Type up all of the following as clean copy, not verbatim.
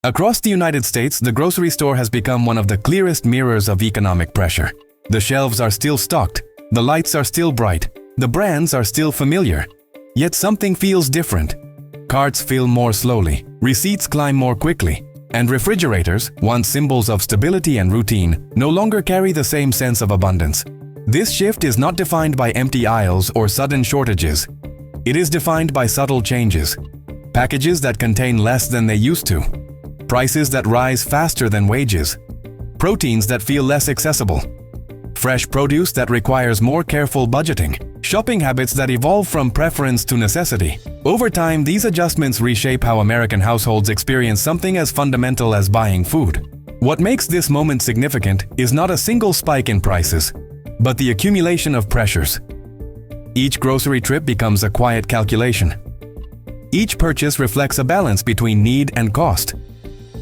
Across the United States, the grocery store has become one of the clearest mirrors of economic pressure. The shelves are still stocked, the lights are still bright, the brands are still familiar. Yet something feels different. Carts fill more slowly, receipts climb more quickly, and refrigerators, once symbols of stability and routine, no longer carry the same sense of abundance. This shift is not defined by empty aisles or sudden shortages. It is defined by subtle changes. Packages that contain less than they used to. Prices that rise faster than wages. Proteins that feel less accessible. Fresh produce that requires more careful budgeting. Shopping habits that evolve from preference to necessity. Over time, these adjustments reshape how American households experience something as fundamental as buying food. What makes this moment significant is not a single spike in prices, but the accumulation of pressures. Each grocery trip becomes a quiet calculation. Each purchase reflects a balance between need and cost.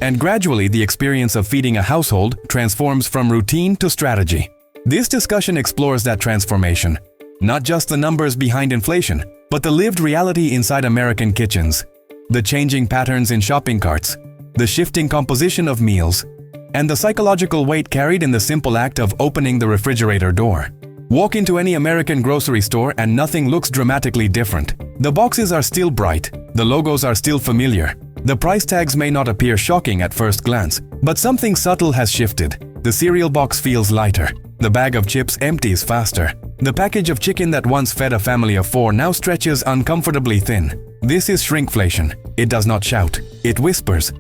And gradually, the experience of feeding a household transforms from routine to strategy. This discussion explores that transformation. Not just the numbers behind inflation, but the lived reality inside American kitchens. The changing patterns in shopping carts, the shifting composition of meals, and the psychological weight carried in the simple act of opening the refrigerator door. Walk into any American grocery store and nothing looks dramatically different. The boxes are still bright, the logos are still familiar. The price tags may not appear shocking at first glance, but something subtle has shifted. The cereal box feels lighter. The bag of chips empties faster. The package of chicken that once fed a family of 4 now stretches uncomfortably thin. This is shrinkflation. It does not shout, it whispers.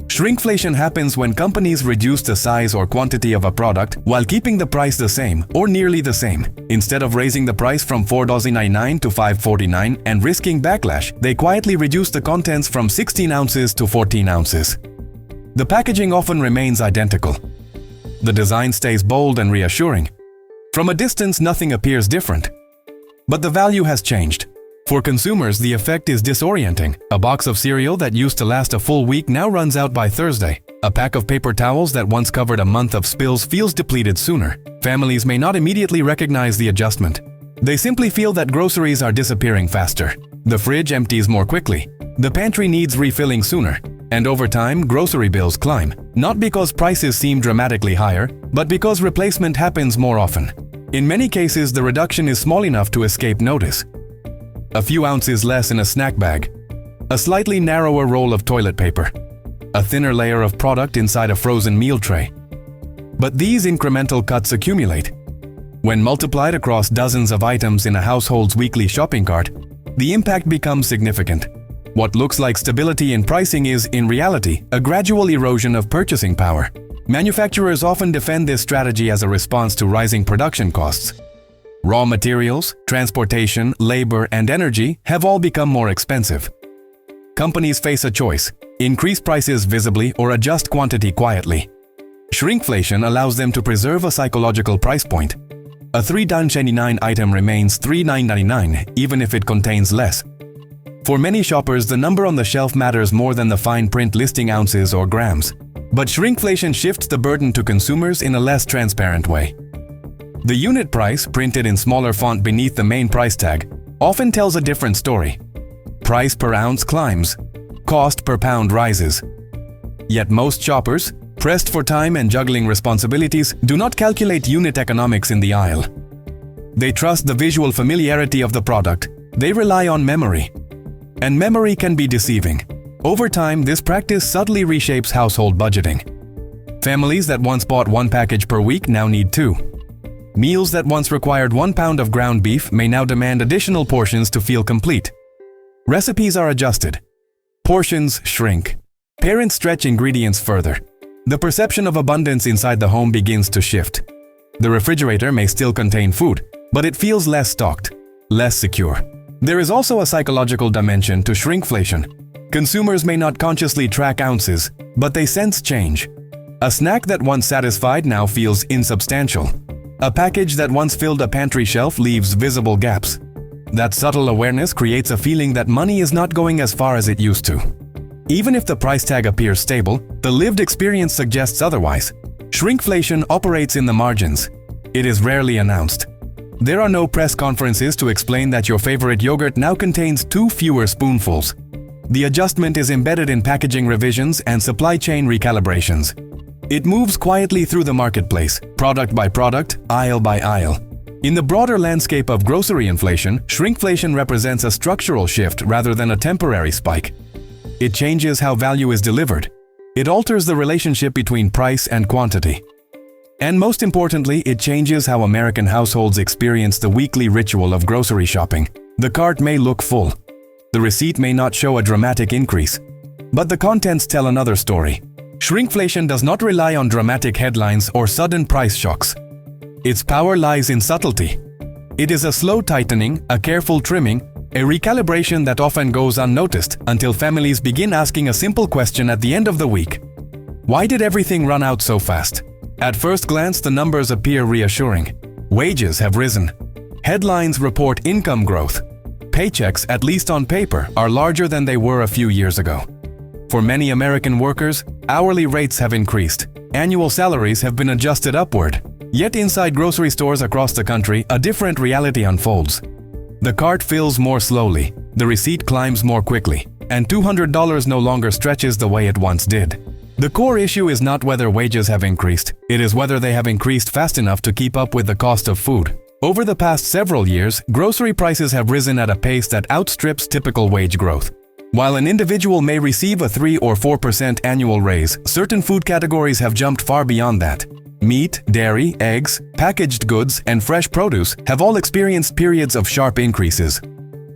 Shrinkflation happens when companies reduce the size or quantity of a product while keeping the price the same or nearly the same. Instead of raising the price from $4.99 to $5.49 and risking backlash, they quietly reduce the contents from 16 ounces to 14 ounces. The packaging often remains identical. The design stays bold and reassuring. From a distance, nothing appears different. But the value has changed. For consumers, the effect is disorienting. A box of cereal that used to last a full week now runs out by Thursday. A pack of paper towels that once covered a month of spills feels depleted sooner. Families may not immediately recognize the adjustment. They simply feel that groceries are disappearing faster. The fridge empties more quickly. The pantry needs refilling sooner. And over time, grocery bills climb. Not because prices seem dramatically higher, but because replacement happens more often. In many cases, the reduction is small enough to escape notice. A few ounces less in a snack bag, a slightly narrower roll of toilet paper, a thinner layer of product inside a frozen meal tray. But these incremental cuts accumulate. When multiplied across dozens of items in a household's weekly shopping cart, the impact becomes significant. What looks like stability in pricing is, in reality, a gradual erosion of purchasing power. Manufacturers often defend this strategy as a response to rising production costs. Raw materials, transportation, labor, and energy have all become more expensive. Companies face a choice: increase prices visibly or adjust quantity quietly. Shrinkflation allows them to preserve a psychological price point. A $3.99 item remains $3.99 even if it contains less. For many shoppers, the number on the shelf matters more than the fine print listing ounces or grams. But shrinkflation shifts the burden to consumers in a less transparent way. The unit price, printed in smaller font beneath the main price tag, often tells a different story. Price per ounce climbs, cost per pound rises. Yet most shoppers, pressed for time and juggling responsibilities, do not calculate unit economics in the aisle. They trust the visual familiarity of the product. They rely on memory. And memory can be deceiving. Over time, this practice subtly reshapes household budgeting. Families that once bought 1 package per week now need 2. Meals that once required 1 pound of ground beef may now demand additional portions to feel complete. Recipes are adjusted. Portions shrink. Parents stretch ingredients further. The perception of abundance inside the home begins to shift. The refrigerator may still contain food, but it feels less stocked, less secure. There is also a psychological dimension to shrinkflation. Consumers may not consciously track ounces, but they sense change. A snack that once satisfied now feels insubstantial. A package that once filled a pantry shelf leaves visible gaps. That subtle awareness creates a feeling that money is not going as far as it used to. Even if the price tag appears stable, the lived experience suggests otherwise. Shrinkflation operates in the margins. It is rarely announced. There are no press conferences to explain that your favorite yogurt now contains 2 fewer spoonfuls. The adjustment is embedded in packaging revisions and supply chain recalibrations. It moves quietly through the marketplace, product by product, aisle by aisle. In the broader landscape of grocery inflation, shrinkflation represents a structural shift rather than a temporary spike. It changes how value is delivered. It alters the relationship between price and quantity. And most importantly, it changes how American households experience the weekly ritual of grocery shopping. The cart may look full. The receipt may not show a dramatic increase. But the contents tell another story. Shrinkflation does not rely on dramatic headlines or sudden price shocks. Its power lies in subtlety. It is a slow tightening, a careful trimming, a recalibration that often goes unnoticed until families begin asking a simple question at the end of the week. Why did everything run out so fast? At first glance, the numbers appear reassuring. Wages have risen. Headlines report income growth. Paychecks, at least on paper, are larger than they were a few years ago. For many American workers, hourly rates have increased. Annual salaries have been adjusted upward. Yet inside grocery stores across the country, a different reality unfolds. The cart fills more slowly, the receipt climbs more quickly, and $200 no longer stretches the way it once did. The core issue is not whether wages have increased, it is whether they have increased fast enough to keep up with the cost of food. Over the past several years, grocery prices have risen at a pace that outstrips typical wage growth. While an individual may receive a 3 or 4% annual raise, certain food categories have jumped far beyond that. Meat, dairy, eggs, packaged goods, and fresh produce have all experienced periods of sharp increases.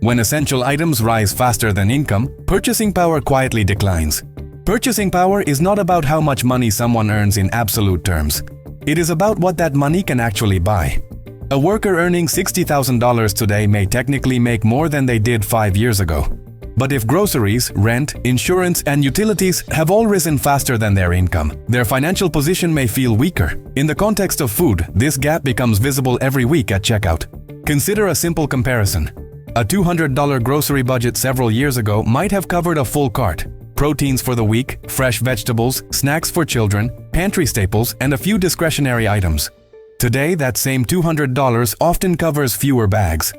When essential items rise faster than income, purchasing power quietly declines. Purchasing power is not about how much money someone earns in absolute terms. It is about what that money can actually buy. A worker earning $60,000 today may technically make more than they did 5 years ago. But if groceries, rent, insurance, and utilities have all risen faster than their income, their financial position may feel weaker. In the context of food, this gap becomes visible every week at checkout. Consider a simple comparison. A $200 grocery budget several years ago might have covered a full cart. Proteins for the week, fresh vegetables, snacks for children, pantry staples, and a few discretionary items. Today, that same $200 often covers fewer bags.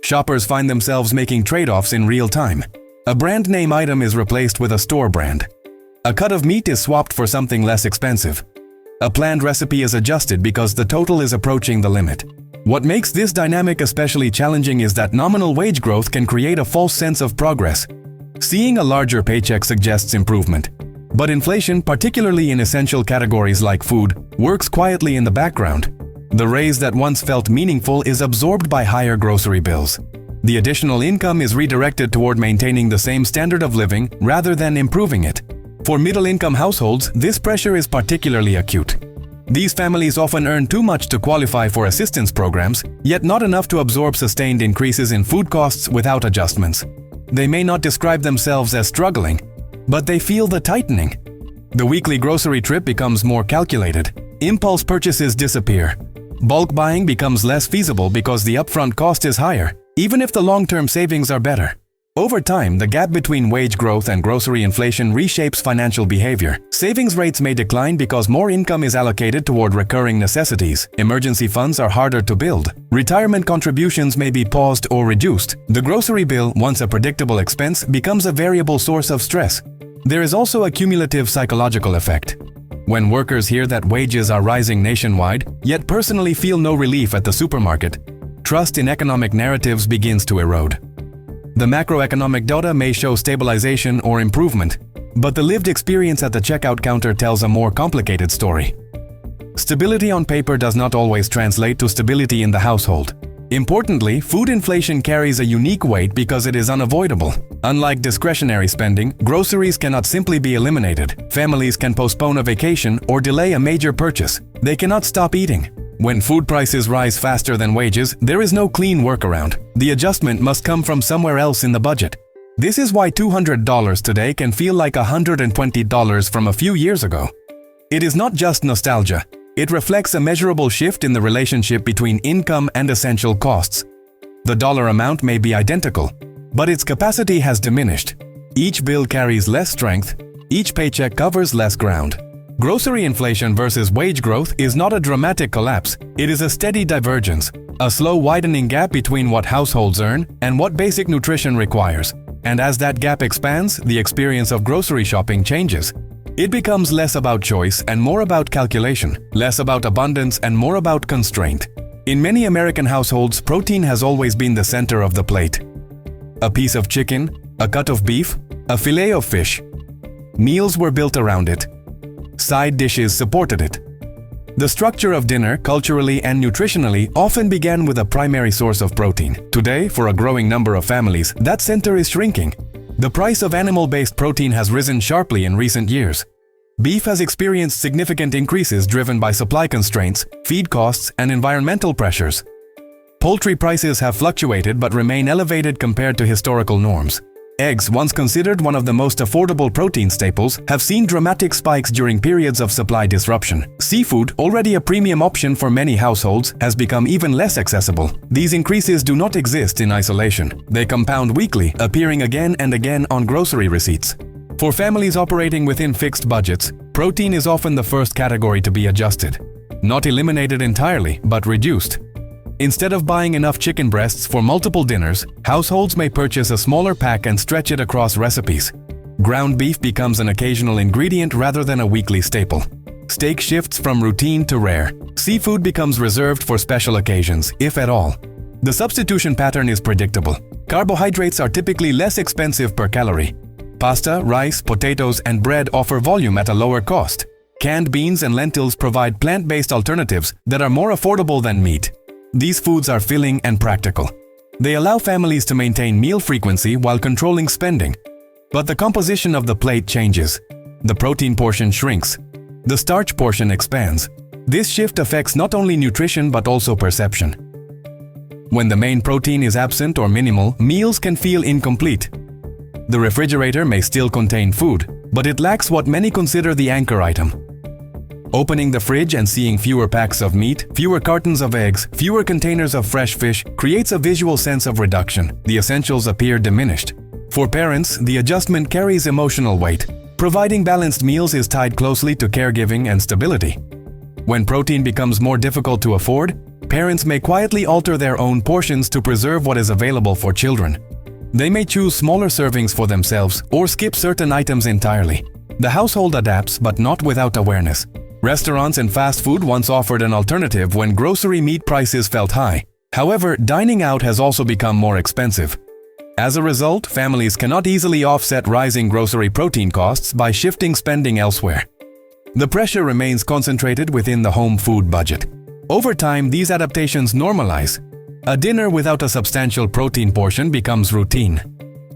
Shoppers find themselves making trade-offs in real time. A brand name item is replaced with a store brand. A cut of meat is swapped for something less expensive. A planned recipe is adjusted because the total is approaching the limit. What makes this dynamic especially challenging is that nominal wage growth can create a false sense of progress. Seeing a larger paycheck suggests improvement. But inflation, particularly in essential categories like food, works quietly in the background. The raise that once felt meaningful is absorbed by higher grocery bills. The additional income is redirected toward maintaining the same standard of living rather than improving it. For middle-income households, this pressure is particularly acute. These families often earn too much to qualify for assistance programs, yet not enough to absorb sustained increases in food costs without adjustments. They may not describe themselves as struggling, but they feel the tightening. The weekly grocery trip becomes more calculated. Impulse purchases disappear. Bulk buying becomes less feasible because the upfront cost is higher, even if the long-term savings are better. Over time, the gap between wage growth and grocery inflation reshapes financial behavior. Savings rates may decline because more income is allocated toward recurring necessities. Emergency funds are harder to build. Retirement contributions may be paused or reduced. The grocery bill, once a predictable expense, becomes a variable source of stress. There is also a cumulative psychological effect. When workers hear that wages are rising nationwide, yet personally feel no relief at the supermarket, trust in economic narratives begins to erode. The macroeconomic data may show stabilization or improvement, but the lived experience at the checkout counter tells a more complicated story. Stability on paper does not always translate to stability in the household. Importantly, food inflation carries a unique weight because it is unavoidable. Unlike discretionary spending, groceries cannot simply be eliminated. Families can postpone a vacation or delay a major purchase. They cannot stop eating. When food prices rise faster than wages, there is no clean workaround. The adjustment must come from somewhere else in the budget. This is why $200 today can feel like $120 from a few years ago. It is not just nostalgia. It reflects a measurable shift in the relationship between income and essential costs. The dollar amount may be identical, but its capacity has diminished. Each bill carries less strength, each paycheck covers less ground. Grocery inflation versus wage growth is not a dramatic collapse, it is a steady divergence, a slow widening gap between what households earn and what basic nutrition requires. And as that gap expands, the experience of grocery shopping changes. It becomes less about choice and more about calculation, less about abundance and more about constraint. In many American households, protein has always been the center of the plate. A piece of chicken, a cut of beef, a fillet of fish. Meals were built around it. Side dishes supported it. The structure of dinner, culturally and nutritionally, often began with a primary source of protein. Today, for a growing number of families, that center is shrinking. The price of animal-based protein has risen sharply in recent years. Beef has experienced significant increases driven by supply constraints, feed costs, and environmental pressures. Poultry prices have fluctuated but remain elevated compared to historical norms. Eggs, once considered one of the most affordable protein staples, have seen dramatic spikes during periods of supply disruption. Seafood, already a premium option for many households, has become even less accessible. These increases do not exist in isolation. They compound weekly, appearing again and again on grocery receipts. For families operating within fixed budgets, protein is often the first category to be adjusted. Not eliminated entirely, but reduced. Instead of buying enough chicken breasts for multiple dinners, households may purchase a smaller pack and stretch it across recipes. Ground beef becomes an occasional ingredient rather than a weekly staple. Steak shifts from routine to rare. Seafood becomes reserved for special occasions, if at all. The substitution pattern is predictable. Carbohydrates are typically less expensive per calorie. Pasta, rice, potatoes, and bread offer volume at a lower cost. Canned beans and lentils provide plant-based alternatives that are more affordable than meat. These foods are filling and practical. They allow families to maintain meal frequency while controlling spending. But the composition of the plate changes. The protein portion shrinks. The starch portion expands. This shift affects not only nutrition but also perception. When the main protein is absent or minimal, meals can feel incomplete. The refrigerator may still contain food, but it lacks what many consider the anchor item. Opening the fridge and seeing fewer packs of meat, fewer cartons of eggs, fewer containers of fresh fish creates a visual sense of reduction. The essentials appear diminished. For parents, the adjustment carries emotional weight. Providing balanced meals is tied closely to caregiving and stability. When protein becomes more difficult to afford, parents may quietly alter their own portions to preserve what is available for children. They may choose smaller servings for themselves or skip certain items entirely. The household adapts, but not without awareness. Restaurants and fast food once offered an alternative when grocery meat prices felt high. However, dining out has also become more expensive. As a result, families cannot easily offset rising grocery protein costs by shifting spending elsewhere. The pressure remains concentrated within the home food budget. Over time, these adaptations normalize. A dinner without a substantial protein portion becomes routine.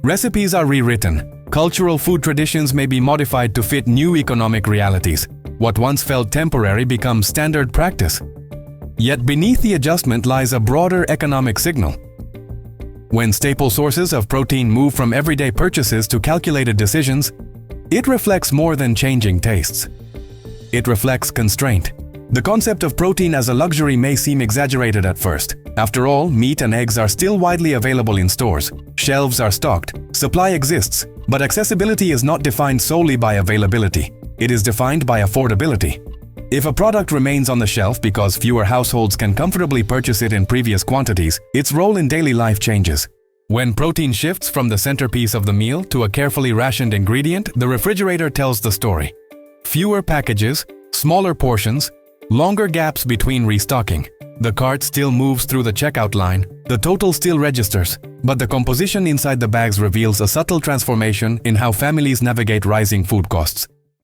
Recipes are rewritten. Cultural food traditions may be modified to fit new economic realities. What once felt temporary becomes standard practice. Yet beneath the adjustment lies a broader economic signal. When staple sources of protein move from everyday purchases to calculated decisions, it reflects more than changing tastes. It reflects constraint. The concept of protein as a luxury may seem exaggerated at first. After all, meat and eggs are still widely available in stores. Shelves are stocked. Supply exists. But accessibility is not defined solely by availability. It is defined by affordability. If a product remains on the shelf because fewer households can comfortably purchase it in previous quantities, its role in daily life changes. When protein shifts from the centerpiece of the meal to a carefully rationed ingredient, the refrigerator tells the story. Fewer packages, smaller portions, longer gaps between restocking. The cart still moves through the checkout line, the total still registers, but the composition inside the bags reveals a subtle transformation in how families navigate rising food costs.